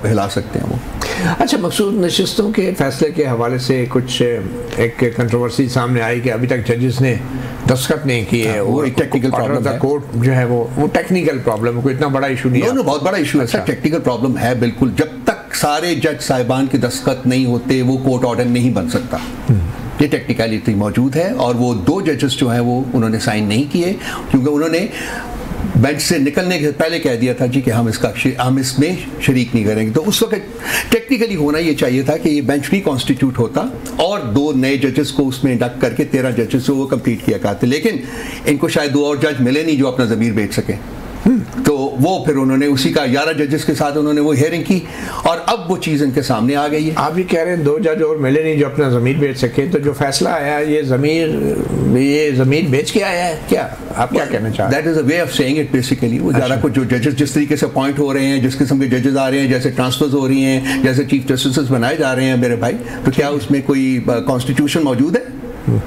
हिला सकते हैं वो। अच्छा, मकसूद नशिस्तों के फैसले के हवाले से कुछ एक कंट्रोवर्सी सामने आई कि अभी तक जजेस ने दस्तखत नहीं किए। वो एक टेक्निकल प्रॉब्लम है। कोर्ट जो है वो टेक्निकल प्रॉब्लम है, कोई इतना बड़ा इशू नहीं है। बहुत बड़ा इशू है सर, टेक्निकल प्रॉब्लम है बिल्कुल। जब तक सारे जज साहिबान के दस्तखत नहीं होते वो कोर्ट ऑर्डर नहीं बन सकता। ये टेक्निकलिटी मौजूद है और वो 2 जजेस जो हैं वो उन्होंने साइन नहीं किए, क्योंकि उन्होंने बेंच से निकलने के पहले कह दिया था जी कि हम इसमें शरीक नहीं करेंगे। तो उस वक्त टेक्निकली होना ये चाहिए था कि ये बेंच रिकॉन्स्टिट्यूट होता और 2 नए जजेस को उसमें इंडक्ट करके 13 जजेस को वो कंप्लीट किया करते, लेकिन इनको शायद 2 और जज मिले नहीं जो अपना ज़मीर बेच सके। तो वो फिर उन्होंने उसी का 11 जजेस के साथ उन्होंने वो हियरिंग की और अब वो चीज़ इनके सामने आ गई है। आप ये कह रहे हैं 2 जज और मिले नहीं जो अपना ज़मीर बेच सके, तो जो फैसला आया ये ज़मीर बेच के आया है क्या? आप क्या कहना चाहते हैं? That is a way of saying it basically. वो ज़्यादा कुछ जो जजेस जिस तरीके से अपॉइंट हो रहे हैं, जिस किस्म के जजेस आ रहे हैं, जैसे ट्रांसफर्स हो रही हैं, जैसे चीफ जस्टिस बनाए जा रहे हैं मेरे भाई, तो क्या उसमें कोई कॉन्स्टिट्यूशन मौजूद है?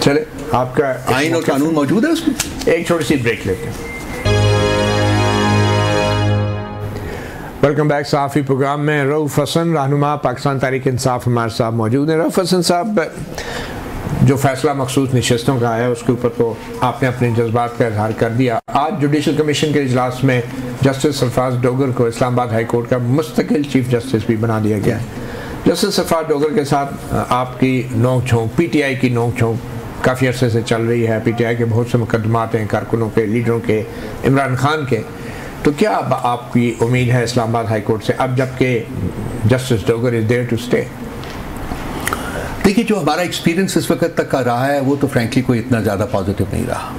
चले, आपका आइन और कानून मौजूद है उसमें। एक छोटी सी ब्रेक लेते हैं। Welcome back. सहाफ़ी प्रोग्राम में रऊफ़ हसन, रहनुमा पाकिस्तान तहरीक इंसाफ, हमारे साथ मौजूद हैं। रऊफ़ हसन साहब, जो फैसला मखसूस नशिस्तों का आया उसके ऊपर तो आपने अपने जज्बात का इजहार कर दिया। आज जुडिशल कमीशन के इजलास में जस्टिस सरफराज डोगर को इस्लामाबाद हाई कोर्ट का मुस्तकिल चीफ जस्टिस भी बना दिया गया है। जस्टिस सरफराज डोगर के साथ आपकी नोक झोंक, PTI की नोक झोंक काफ़ी अरसे से चल रही है। PTI के बहुत से मुकदमात हैं, कारकुनों के, लीडरों के, इमरान खान के। तो क्या अब आपकी उम्मीद है इस्लामाबाद हाई कोर्ट से, अब जबकि justice Dogar is there to stay? देखिए, जो हमारा एक्सपीरियंस इस वक्त तक का रहा है वो तो फ्रैंकली कोई इतना ज़्यादा पॉजिटिव नहीं रहा।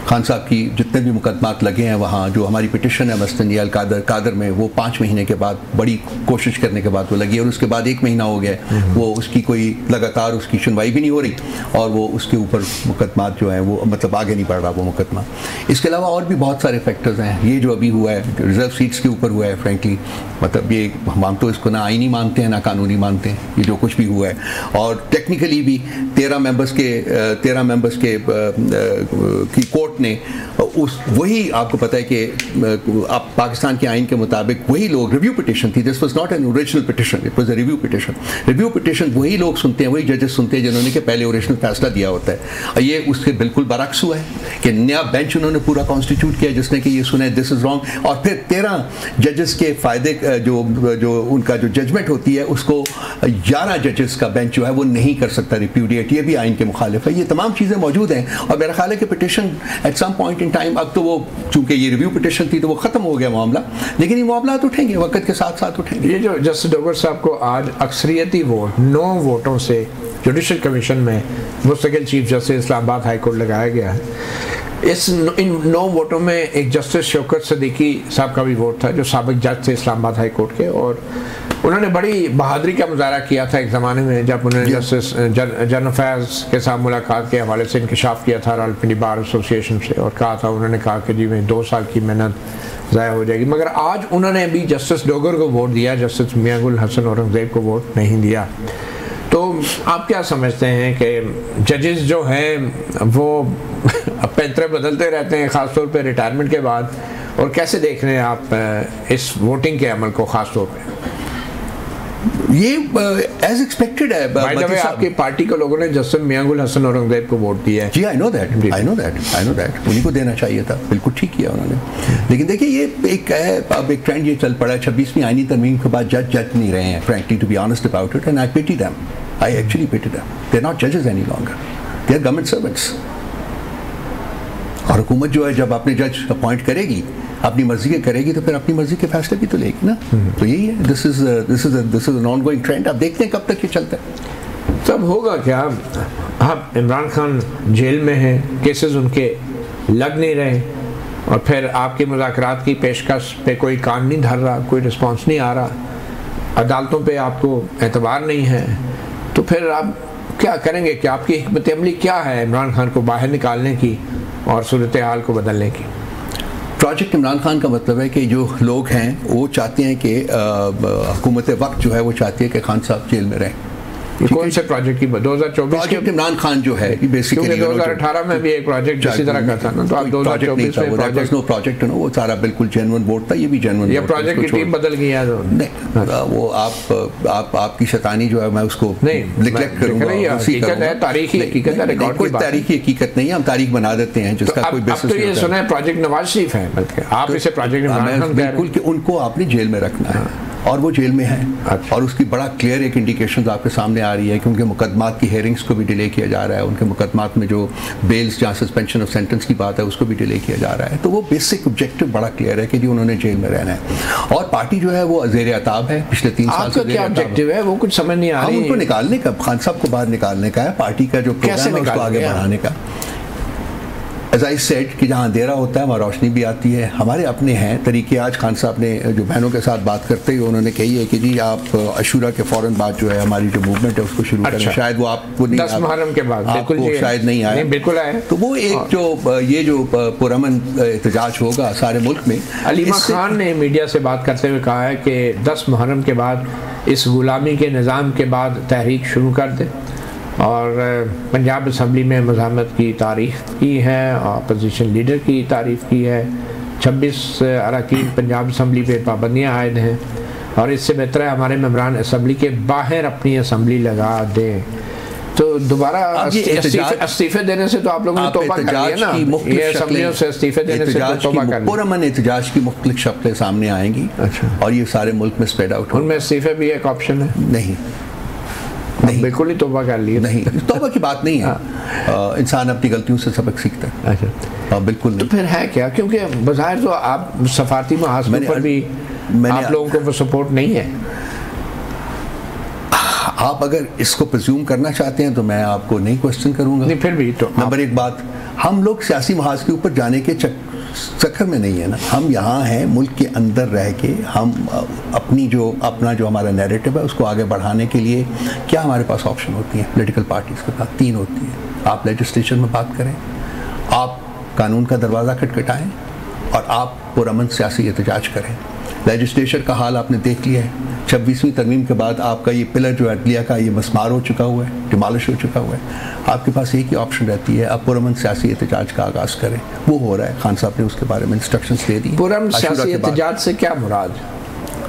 खान साहब की जितने भी मुकदमात लगे हैं वहाँ, जो हमारी पिटिशन है मसलन याल कादर में, वो 5 महीने के बाद बड़ी कोशिश करने के बाद वो लगी और उसके बाद 1 महीना हो गया, वो उसकी कोई लगातार उसकी सुनवाई भी नहीं हो रही और वो उसके ऊपर मुकदमात जो हैं वो मतलब आगे नहीं बढ़ रहा वो मुकदमा। इसके अलावा और भी बहुत सारे फैक्टर्स हैं। ये जो अभी हुआ है रिजर्व सीट्स के ऊपर हुआ है, फ्रेंकली मतलब ये हम तो इसको ना आईनी मानते हैं ना कानूनी मानते हैं, ये जो कुछ भी हुआ है। और टेक्निकली भी 13 मेंबर्स के की कोर्ट ने वही आपको पता है कि आप पाकिस्तान के आइन के मुताबिक वही लोग, रिव्यू पिटिशन थी, this was not an original petition, it was a review petition. Review petition वही लोग सुनते हैं, वही जजेस सुनते हैं जिन्होंने के पहले ओरिजिनल फैसला दिया होता है। और ये उसके बिल्कुल बरक्स हुआ है कि नया बेंच उन्होंने पूरा कॉन्स्टिट्यूट किया जिसने कि ये सुना है दिस इज रॉन्ग, और फिर 13 जजेस के फायदे जो उनका जो जजमेंट होती है उसको 11 जजेस का बेंच जो है वो नहीं कर सकता रिप्यूडिएट, ये भी आइन के मुखालिफ है। ये तमाम चीज़ें मौजूद हैं और मेरा ख्याल है कि petition at some point in time, अब तो वो चूंकि ये रिव्यू पिटिशन थी तो वो खत्म हो गया मामला, लेकिन ये मामला तो उठेंगे, वक्त के साथ साथ उठेंगे। ये जो जस्टिस डोगर साहब को आज अक्सरियती वोट 9 वोटों से जुडिशल कमीशन में मुस्तकिल chief justice Islamabad high court लगाया गया है। इन 9 वोटों में एक जस्टिस शौकत सदीकी साहब का भी वोट था जो साबिक जज थे इस्लामाबाद हाई कोर्ट के, और उन्होंने बड़ी बहादुरी का मुजाहरा किया था एक ज़माने में जब उन्होंने जस्टिस जनरल फैज़ के साथ मुलाकात के हवाले से इंकशाफ किया था रावलपिंडी बार एसोसिएशन से, और कहा था, उन्होंने कहा कि जी मैं 2 साल की मेहनत ज़ाया हो जाएगी। मगर आज उन्होंने अभी जस्टिस डोगर को वोट दिया, जस्टिस मियां गुल हसन औरंगज़ेब को वोट नहीं दिया। तो आप क्या समझते हैं कि जजेस जो हैं वो पैंतरे बदलते रहते हैं ख़ासतौर पे रिटायरमेंट के बाद, और कैसे देख रहे हैं आप इस वोटिंग के अमल को ख़ासतौर पे? ये एज एक्सपेक्टेड है। बाय द वे आपकी पार्टी के लोगों ने जस्टिस मियां गुल हसन औरंगज़ेब को वोट दिया है। जी, आई नो दैट उन्हीं को देना चाहिए था, बिल्कुल ठीक किया उन्होंने। लेकिन देखिए ये एक है, अब एक ट्रेंड ये चल पड़ा है, 26वीं आईनी तरमीम के बाद जज नहीं रहे हैं, frankly to be honest about it, and I pity them, I actually pity them, they are not जजेस any longer, they are government servants. और हुकूमत जो है जब अपने जज अपॉइंट करेगी, अपनी मर्जी के करेगी, तो फिर अपनी मर्जी के फैसले भी तो लेगी ना। तो यही है, this is an ongoing trend. अब देखते हैं कब तक ये चलता है। तब होगा क्या? अब इमरान खान जेल में हैं, केसेस उनके लग नहीं रहे, और फिर आपके मुज़ाकरात की पेशकश पे कोई कान नहीं धर रहा, कोई रिस्पॉन्स नहीं आ रहा, अदालतों पे आपको एतबार नहीं है, तो फिर आप क्या करेंगे? कि आपकी हिकमत अमली क्या है इमरान खान को बाहर निकालने की और सूरत हाल को बदलने की? प्रोजेक्ट इमरान खान का मतलब है कि जो लोग हैं वो चाहते हैं कि हुकूमत वक्त जो है वो चाहती है कि खान साहब जेल में रहें, कौन से प्रोजेक्ट की 2024 प्रोजेक्ट इमरान खान जो है बेसिकली 2018 में भी एक प्रोजेक्ट इसी तरह का था ना, तो आप 2024 में प्रोजेक्ट नो प्रोजेक्ट है ना, वो सारा बिल्कुल जेन्युइन वोट था, ये भी जेन्युइन ये प्रोजेक्ट की टीम बदल गई है तो नहीं, वो आपकी शैतानी जो है मैं उसको नेग्लेक्ट करूंगा। हकीकत है, तारीखी हकीकत है, रिकॉर्ड कोई तारीखी हकीकत नहीं है, हम तारीख बना देते हैं जिसका कोई बेसिस नहीं। तो ये सुना है प्रोजेक्ट नवाज शरीफ है, बल्कि आप इसे प्रोजेक्ट इमरान खान बिल्कुल कि उनको आपने जेल में रखना है और वो जेल में है। और उसकी बड़ा क्लियर एक इंडिकेशन आपके सामने आ रही है कि उनके मुकदमात की हेयरिंग्स को भी डिले किया जा रहा है, उनके मुकदमात में जो बेल्स जहाँ सस्पेंशन ऑफ सेंटेंस की बात है उसको भी डिले किया जा रहा है। तो वो बेसिक ऑब्जेक्टिव बड़ा क्लियर है कि जी उन्होंने जेल में रहना है। और पार्टी जो है वो ज़ेर अताब है पिछले 3 साल से। क्या ऑब्जेक्टिव है वो कुछ समझ नहीं आ रही है। उनको निकालने का, खान साहब को बाहर निकालने का है, पार्टी का जो प्रोग्राम है उसको आगे बढ़ाने का। एज आई सेड कि जहाँ अंधेरा होता है वहाँ रोशनी भी आती है। हमारे अपने हैं तरीके। आज खान साहब ने जो बहनों के साथ बात करते हुए उन्होंने कही है कि जी आप अशूरा के फ़ौरन बाद जो है हमारी जो मूवमेंट है उसको शुरू करें। शायद वो आपको नहीं, 10 मुहर्रम के बाद बिल्कुल शायद नहीं आए, बिल्कुल आए। तो वो एक जो ये जो पुरअमन एहतजाज होगा सारे मुल्क में। अलीमा खान ने मीडिया से बात करते हुए कहा है कि 10 मुहर्रम के बाद इस गुलामी के निज़ाम के बाद तहरीक शुरू कर दे। और पंजाब असम्बली में मज़ाहमत की तारीफ़ की है, अपोजिशन लीडर की तारीफ़ की है। 26 अरकान पंजाब असम्बली पे पाबंदियाँ आयद हैं और इससे बेहतर है हमारे मेंबरान असम्बली के बाहर अपनी असम्बली लगा दें। तो दोबारा इस्तीफे देने से तो आप लोगों ने तौबा कर लिया ना, ये असम्बलियों से इस्तीफे देने से तो तौबा कर लिया। पुरअमन एहतजाज की मुख्तलिफ शक्लें सामने आएंगी। अच्छा। और ये सारे मुल्क में स्प्रेड आउट। उनमें इस्तीफे भी एक ऑप्शन है? नहीं, बिल्कुल ही तौबा कर लिए। नहीं, तौबा की बात नहीं है। इंसान अपनी गलतियों से सबक सीखता है। अच्छा। बिल्कुल। तो फिर है क्या? क्योंकि बज़ाहिर तो आप सफारती मुहासबे पर भी आप लोगों को वो सपोर्ट नहीं है। आप अगर इसको प्रिज्यूम करना चाहते हैं तो मैं आपको नहीं क्वेश्चन करूंगा। नहीं, फिर भी तो नंबर एक बात, हम लोग सियासी महाज के ऊपर जाने के चक्कर में नहीं है ना। हम यहाँ हैं मुल्क के अंदर रह के, हम अपना जो हमारा नैरेटिव है उसको आगे बढ़ाने के लिए क्या हमारे पास ऑप्शन होती हैं पॉलिटिकल पार्टीज़ के पास? 3 होती हैं। आप लेजिस्लेशन में बात करें, आप कानून का दरवाज़ा खटखटाएं और आप पुरअमन सियासी एहतजाज करें। लेजिस्लेचर का हाल आपने देख लिया है। 26वीं तरमीम के बाद आपका ये पिलर जो अदलिया का ये मस्मार हो चुका हुआ है, डिमॉलिश हो चुका हुआ है। आपके पास एक ही ऑप्शन रहती है, आप पुरअमन सियासी एहतजाज का आगाज़ करें। वो हो रहा है। खान साहब ने उसके बारे में इंस्ट्रक्शंस दे दी। पुरअमन सियासी एहतजाज से क्या मुराद?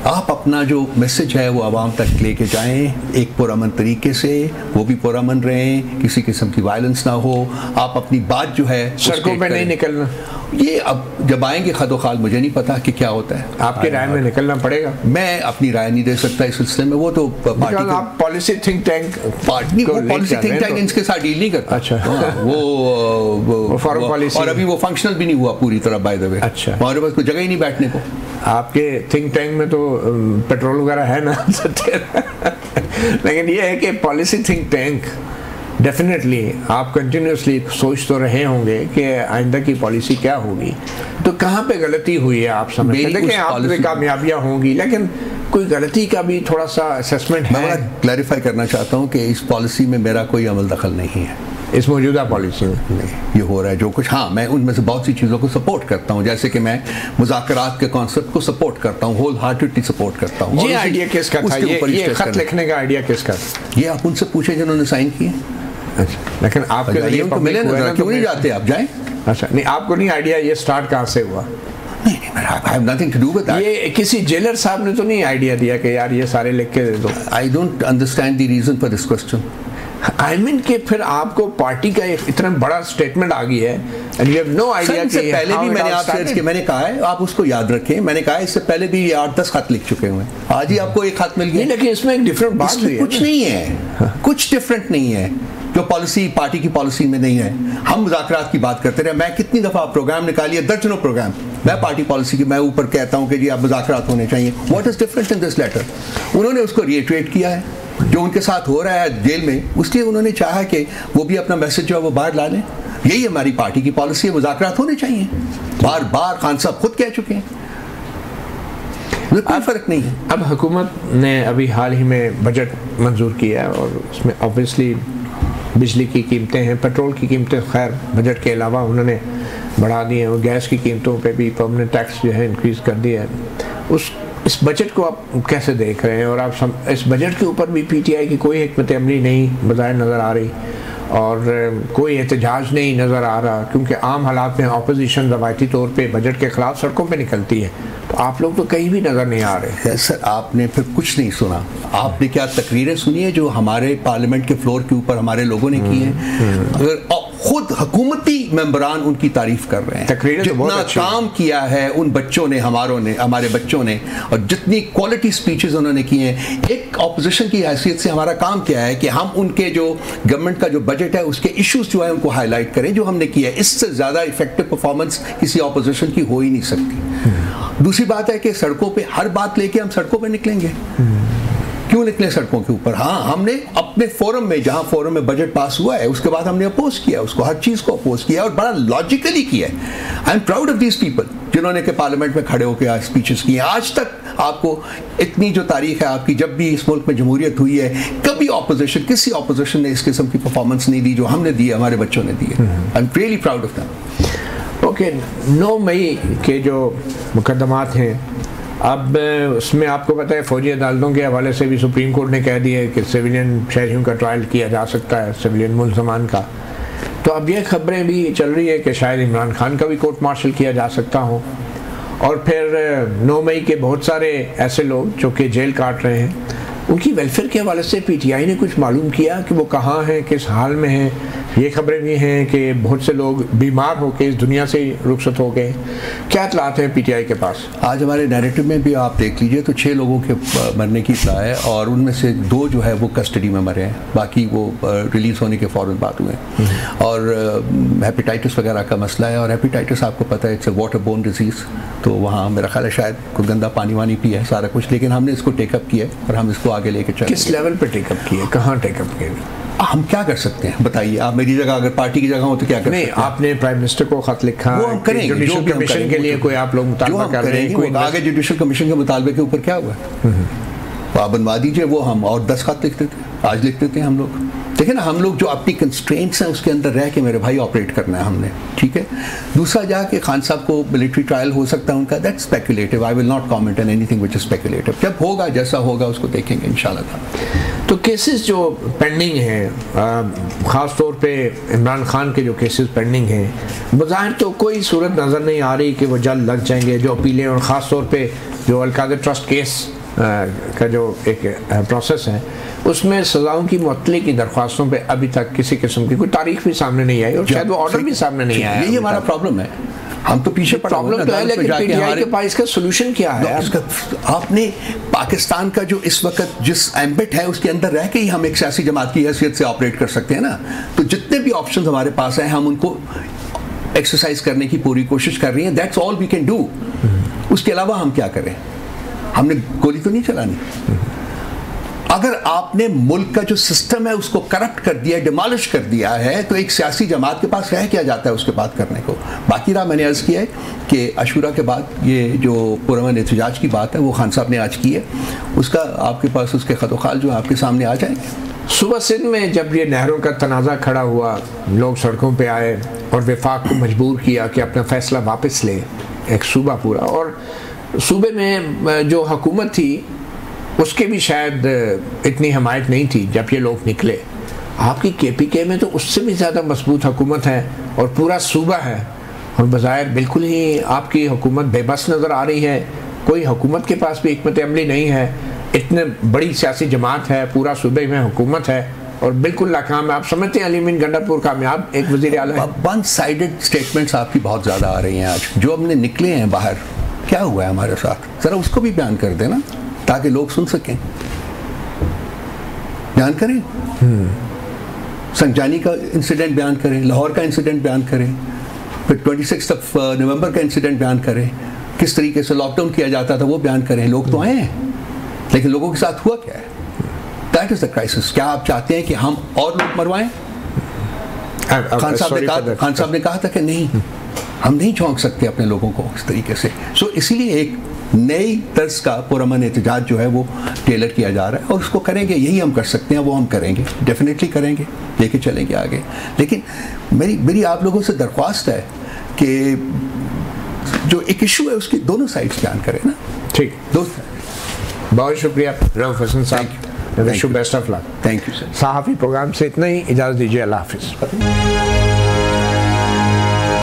आप अपना जो मैसेज है वो आवाम तक लेके जाएं एक पुरअमन तरीके से, वो भी पुरअमन रहें, किसी किस्म की वायलेंस ना हो। आप अपनी बात जो है सड़कों पे नहीं निकलना। ये अब जब आएंगे खदोखाल मुझे नहीं पता कि क्या होता है। आपकी राय में निकलना पड़ेगा। मैं अपनी राय नहीं दे सकता इस सिलसिले में। वो तो पार्टी आप policy think tank party policy think tank इनके साथ डील नहीं करता। अच्छा। वो फॉरेन पॉलिसी और अभी वो फंक्शनल भी नहीं हुआ पूरी तरह बाय द वे। अच्छा। हमारे पास कोई जगह ही नहीं बैठने को। आपके थिंक टैंक में तो पेट्रोल वगैरह है ना लेकिन ये है कि पॉलिसी थिंक टैंक डेफिनेटली आप कंटिन्यूसली सोच तो रहे होंगे कि आइंदा की पॉलिसी क्या होगी, तो कहाँ पे गलती हुई है आप समझते हैं? देखिए आप कामयाबियाँ होंगी लेकिन कोई गलती का भी थोड़ा सा असेसमेंट है। मैं क्लैरिफाई करना चाहता हूँ कि इस पॉलिसी में मेरा कोई अमल दखल नहीं है। इस मौजूदा पॉलिसी में नहीं, ये हो रहा है जो कुछ, हाँ मैं उनमें से बहुत सी चीज़ों को सपोर्ट करता हूँ। जैसे कि मैं मुज़ाकरात के कॉन्सेप्ट को सपोर्ट करता हूँ, होल हार्टेडली सपोर्ट करता हूँ। ये आइडिया किसका था? ये खत लिखने का आइडिया किसका? ये आप उनसे पूछे जिन्होंने साइन किए। अच्छा, लेकिन आपके लिए उनको मिले ना, क्यों नहीं जाते आप? जाएं। अच्छा, नहीं आपको नहीं आइडिया ये स्टार्ट कहाँ से हुआ? नहीं, I have nothing to do with that. ये किसी जेलर साहब ने तो नहीं आइडिया दिया कि यार ये सारे लिख के दे दो? I don't understand the reason for this question. I mean कि फिर आपको पार्टी का इतना बड़ा स्टेटमेंट आ गई है and you have no idea कि पहले भी मैंने आपसे अर्ज किया, मैंने कहा है आप उसको याद रखें। मैंने कहा इससे पहले भी 8-10 खत लिख चुके हुए हैं। आज ही आपको एक खत मिल गया। लेकिन इसमें एक डिफरेंट बात हुई है। कुछ नहीं है, कुछ डिफरेंट नहीं है जो पॉलिसी पार्टी की पॉलिसी में नहीं है। हम मुज़ाकरात की बात करते रहे। मैं कितनी दफ़ा प्रोग्राम निकाली है, दर्जनों प्रोग्राम। मैं पार्टी पॉलिसी की मैं ऊपर कहता हूँ कि जी आप मुज़ाकरात होने चाहिए। What is different in this letter? उन्होंने उसको रिएट्रेट किया है जो उनके साथ हो रहा है जेल में, उसलिए उन्होंने चाहा कि वो भी अपना मैसेज जो है वो बाहर ला लें। यही हमारी पार्टी की पॉलिसी है, मुज़ाकरात होने चाहिए। बार बार खान साहब खुद कह चुके हैं, कोई फ़र्क नहीं है। अब हुकूमत ने अभी हाल ही में बजट मंजूर किया है और उसमें ऑब्वियसली बिजली की कीमतें हैं, पेट्रोल की कीमतें खैर बजट के अलावा उन्होंने बढ़ा दी हैं और गैस की कीमतों पे भी परमानेंट टैक्स जो है इंक्रीज़ कर दिया है। इस बजट को आप कैसे देख रहे हैं, और आप इस बजट के ऊपर भी पीटीआई की कोई हिकमत अमली नहीं बज़ाहिर नज़र आ रही और कोई एहतजाज नहीं नज़र आ रहा, क्योंकि आम हालात में अपोजिशन रवायती तौर पे बजट के ख़िलाफ़ सड़कों पे निकलती है, तो आप लोग तो कहीं भी नज़र नहीं आ रहे। सर आपने फिर कुछ नहीं सुना, आपने क्या तकरीरें सुनी है जो हमारे पार्लियामेंट के फ्लोर के ऊपर हमारे लोगों ने की हैं, अगर खुद हुकूमती मेंबरान उनकी तारीफ कर रहे हैं, जितना काम किया है उन बच्चों ने, हमारे बच्चों ने, और जितनी क्वालिटी स्पीचेस उन्होंने की हैं। एक ऑपोजिशन की हैसियत से हमारा काम क्या है कि हम उनके जो गवर्नमेंट का जो बजट है उसके इश्यूज जो है उनको हाईलाइट करें जो हमने किया है। इससे ज़्यादा इफेक्टिव परफॉर्मेंस किसी ऑपोजिशन की हो ही नहीं सकती। दूसरी बात है कि सड़कों पे हर बात लेके हम सड़कों पे निकलेंगे, क्यों निकले सड़कों के ऊपर? हाँ, हमने अपने फोरम में, जहां फोरम में बजट पास हुआ है उसके बाद हमने अपोज किया उसको, हर चीज को अपोज किया और बड़ा लॉजिकली किया है। I am proud of these people जिन्होंने के पार्लियामेंट में खड़े होकर आज स्पीचेस किए। आज तक आपको इतनी जो तारीख है आपकी, जब भी इस मुल्क में जमहूरियत हुई है, कभी ऑपोजिशन, किसी ऑपोजिशन ने इस किस्म की परफॉर्मेंस नहीं दी जो हमने दी, हमारे बच्चों ने दी है। I am really proud of them. Okay, 9 मई के जो मुकदमात हैं, अब उसमें आपको पता है फौजी अदालतों के हवाले से भी सुप्रीम कोर्ट ने कह दिया है कि सिविलियन शहरियों का ट्रायल किया जा सकता है, सिविलियन मुलजमान का। तो अब ये खबरें भी चल रही है कि शायद इमरान खान का भी कोर्ट मार्शल किया जा सकता हो, और फिर 9 मई के बहुत सारे ऐसे लोग जो कि जेल काट रहे हैं, उनकी वेलफेयर के हवाले से पीटीआई ने कुछ मालूम किया कि वो कहाँ हैं, किस हाल में हैं। ये खबरें भी हैं कि बहुत से लोग बीमार होकर इस दुनिया से रुखसत हो गए। क्या इत्तलात हैं पीटीआई के पास? आज हमारे नैरेटिव में भी आप देख लीजिए तो 6 लोगों के मरने की इत्तला है और उनमें से 2 जो है वो कस्टडी में मरे हैं, बाकी वो रिलीज़ होने के फ़ौरन बाद हुए हैं। और हेपेटाइटिस वगैरह का मसला है, और हेपेटाइटिस आपको पता है it's a water borne disease, तो वहाँ मेरा ख्याल है शायद कोई गंदा पानी वानी पिया है सारा कुछ, लेकिन हमने इसको टेकअप किया और हम इसको आगे लेके चले। किस लेवल पे टेकअप किए, कहाँ टेकअप किए? हम क्या कर सकते हैं बताइए? आप मेरी जगह अगर पार्टी की जगह हो तो क्या कर सकते हैं? आपने प्राइम मिनिस्टर को खत लिखा, वो हम करेंगे, जुडिशल कमीशन के लिए कोई आप लोग मुतालबा कर रहे हैं, आगे जुडिशल कमीशन के मुतालबे के ऊपर क्या हुआ आप बनवा दीजिए, वो हम और 10 खत लिखते थे, आज लिख देते हैं हम लोग। देखिए ना, हम लोग जो अपनी कंस्ट्रेंट्स हैं उसके अंदर रह के मेरे भाई ऑपरेट करना है हमने, ठीक है। दूसरा जाके खान साहब को मिलिट्री ट्रायल हो सकता है उनका, that's speculative, I will not comment on anything which is speculative. जब होगा, जैसा होगा उसको देखेंगे इंशाल्लाह। तो केसेस जो पेंडिंग हैं, ख़ास तौर पे इमरान खान के जो केसेस पेंडिंग हैं, बज़ाहिर तो कोई सूरत नज़र नहीं आ रही कि वो जल्द लग जाएंगे। जो अपीलें, और ख़ास तौर पे जो अल-कादर ट्रस्ट केस का जो एक प्रोसेस है, उसमें सज़ाओं की मुअत्तली की दरख्वास्तों पे अभी तक किसी किस्म की कोई तारीख भी सामने नहीं आई, और शायद वो ऑर्डर भी सामने नहीं आया। यही हमारा प्रॉब्लम है, हम तो पीछे प्रॉब्लम तो है, लेकिन पीटीआई के पास इसका सोल्यूशन क्या है? आपने पाकिस्तान का जो इस वक्त जिस एम्बिट है उसके अंदर रह के ही हम एक सियासी जमात की हैसियत से ऑपरेट कर सकते हैं ना। तो जितने भी ऑप्शन हमारे पास हैं हम उनको एक्सरसाइज करने की पूरी कोशिश कर रही हैं, that's all we can do. उसके अलावा हम क्या करें? हमने गोली तो नहीं चलानी। अगर आपने मुल्क का जो सिस्टम है उसको करप्ट कर दिया, डिमोलिश कर दिया है, तो एक सियासी जमात के पास रह क्या जाता है उसके बाद करने को? बाकी रहा, मैंने अर्ज़ किया है कि अशूरा के बाद ये जो पुरअमन एहतजाज की बात है वो खान साहब ने आज की है, उसका आपके पास उसके खतोखाल जो आपके सामने आ जाएंगे। सुबह सिंध में जब ये नहरों का तनाज़ा खड़ा हुआ, लोग सड़कों पे आए और वफाक को मजबूर किया कि अपना फ़ैसला वापस ले, एक सूबा पूरा, और सूबे में जो हुकूमत थी उसके भी शायद इतनी हमायत नहीं थी जब ये लोग निकले। आपकी केपीके में तो उससे भी ज़्यादा मजबूत हुकूमत है और पूरा सूबा है, और बज़ाहिर बिल्कुल ही आपकी हुकूमत बेबस नज़र आ रही है। कोई हुकूमत के पास भी हिकमत अमली नहीं है, इतने बड़ी सियासी जमात है, पूरा सूबे में हुकूमत है और बिल्कुल नाकाम है। आप समझते हैं अली मीन गंडापुर कामयाब एक वज़ीर आला है? वन साइडेड स्टेटमेंट्स आपकी बहुत ज़्यादा आ रही हैं आज। जो हमने निकले हैं बाहर, क्या हुआ है हमारे साथ, ज़रा उसको भी बयान कर देना ताकि लोग सुन सकें। बयान करें, संजानी का इंसिडेंट बयान करें, लाहौर का इंसिडेंट बयान करें, फिर 26 नवंबर का इंसिडेंट बयान करें, किस तरीके से लॉकडाउन किया जाता था वो बयान करें। लोग तो आए हैं, लेकिन लोगों के साथ हुआ क्या है? That is the crisis. क्या आप चाहते हैं कि हम और लोग मरवाएं? खान साहब ने कहा था कि नहीं, हम नहीं झोंक सकते अपने लोगों को इस तरीके से। सो इसीलिए एक नई तर्ज का पुरअमन एहतजाज जो है वो टेलर किया जा रहा है, और उसको करेंगे, यही हम कर सकते हैं, वो हम करेंगे, डेफिनेटली करेंगे, लेके चलेंगे आगे। लेकिन मेरी आप लोगों से दरख्वास्त है कि जो एक इशू है उसकी दोनों साइड्स बयान करें ना। ठीक, दोस्त हैं। बहुत शुक्रिया Rauf Hasan sahab, wish you best of luck. Thank you sir. सहाफ़ी प्रोग्राम से इतना ही, इजाज़त दीजिए, अल्लाह हाफिज़।